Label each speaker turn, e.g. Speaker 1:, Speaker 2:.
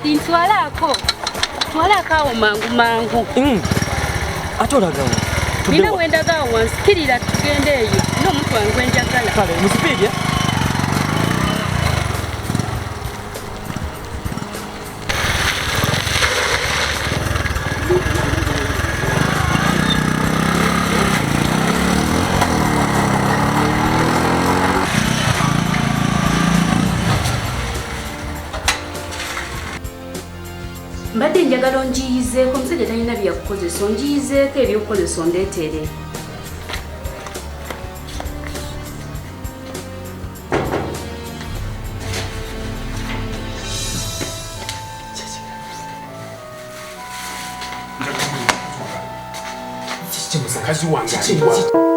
Speaker 1: kati ntwalako awo mangu
Speaker 2: ate olagawo
Speaker 1: nina wendagawo wansikirira tugende eyo n'omuntu wange wenjagala
Speaker 2: kale musipiidi
Speaker 1: mbadde njagala onjiyizeeko omusajja talina byakukozesa onjiyizeeko ebyokukozesa ondeetere
Speaker 3: mukazi wange aliwa